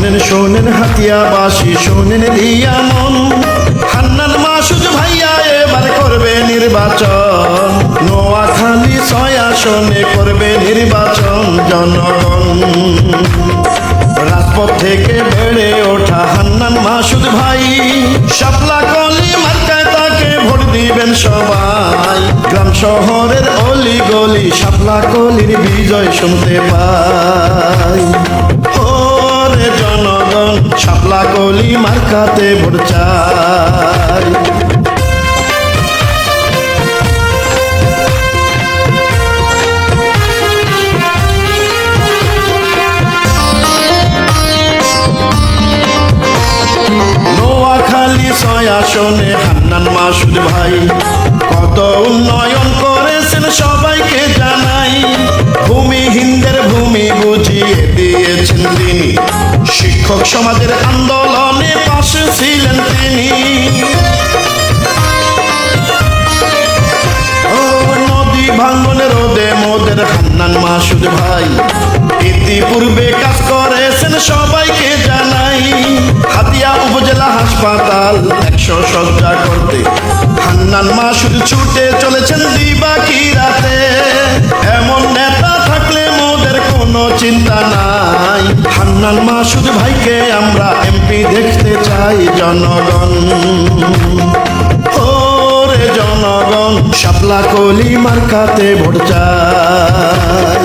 শোনেন শোনেন হাতিয়াবাসী, শোনেন দিয়া মন, হান্নান মাসুদ ভাইয়া এবার করবে নির্বাচন। নোয়াখালী 6 আসনে করবে নির্বাচন জনগণ। রাজপথ থেকে বেড়ে ওঠা হান্নান মাসুদ ভাই, শাপলা কলি মার্কায় তাকে ভোট দিবেন সবাই। গ্রাম শহরের অলি গলি শাপলা কলির বিজয় শুনতে পাই। ওরে জনগণ, শাপলা কলি মার্কাতে ভোট চাই। নোয়াখালী 6 আসনে হান্নান মাসুদ ভাই কত উন্নয়ন করেছেন সবাইকে জানাই। ভূমিহীনদের ভূমি বুঝিয়ে দিয়েছেন তিনি, শিক্ষক সমাজের আন্দোলনে পাশে ছিলেন তিনি। নদী ভাঙনে রোদে মোদের হান্নান মাসুদ ভাই ইতিপূর্বে কাজ করেছেন সবাইকে জানাই। হাতিয়া উপজেলা হাসপাতাল 100 শয্যা করতে হান্নান মাসুদ ছুটে চলেছেন দিবাকি রাতে। এমন নেতা থাকলে মোদের কোনো চিন্তা নাই, হান্নান মাসুদ ভাইকে আমরা এমপি দেখতে চাই জনগণ। ওরে জনগণ, শাপলা কলি মার্কাতে ভোট চাই।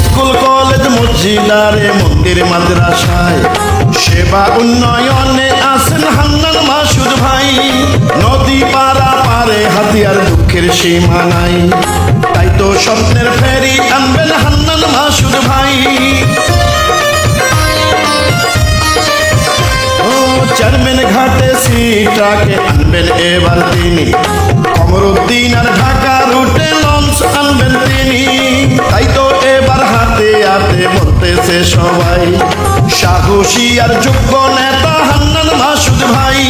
স্কুল কলেজ মসজিদারে মন্দির মাদ্রাসায় সেবা উন্নয়নে আছেন হান্নান মাসুদ ভাই। নদী পারা পারে হাতিয়ার দুঃখের সীমা নাই, তাই তো স্বপ্নের ফেরি আনবেন হান্নান মাসুদ ভাই। চেয়ারম্যান ঘাটে সিট্রাকে আনবেন এবার তিনি, কমরুদ্দিন আর ঢাকা রুটে লঞ্চ আনবেন তিনি। তাই তো এবার হাতে হাতে বলতেছে সবাই, সাহসী আর যোগ্য নেতা হান্নান মাসুদ ভাই।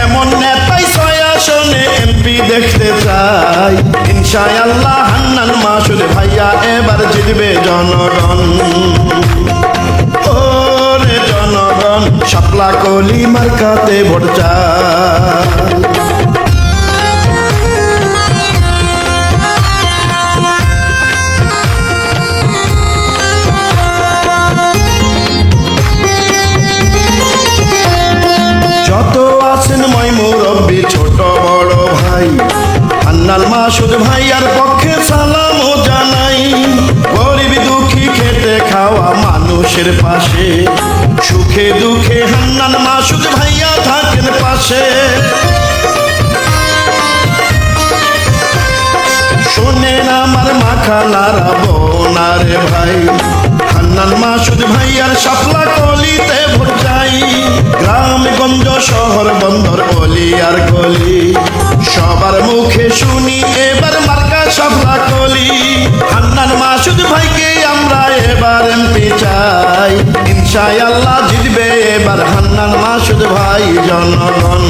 এমন নেতাই 6 আসনে এমপি দেখতে চাই। ইনশাআল্লাহ হান্নান মাসুদ ভাইয়া এবার জিতবে জনগণ। ওরে জনগণ, শাপলা কলি মার্কাতে ভোট চাই। যত আছেন মই মুরব্বি ছোট বড় ভাই, হান্নান মাসুদ ভাইয়ার পক্ষে সালামও জানাই। গরিব দুঃখী খেতে খাওয়া মানুষের পাশে, সুখে দুঃখে হান্নান মাসুদ ভাইয়া থাকেন পাশে। শোনেন আমার মাখালারা বোনারে ভাই, হান্নান মাসুদ ভাইয়ার শাপলা কলিতে ভোট চাই। গ্রাম গঞ্জ শহর বন্দর অলি আর গলি সবার মুখে শুনি এবার মার্কা শাপলা কলি। হান্নান মাসুদ ভাইকে আমরা এবার এমপি চাই। ইনশাআল্লাহ জিতবে এবার হান্নান মাসুদ ভাই জনগণ।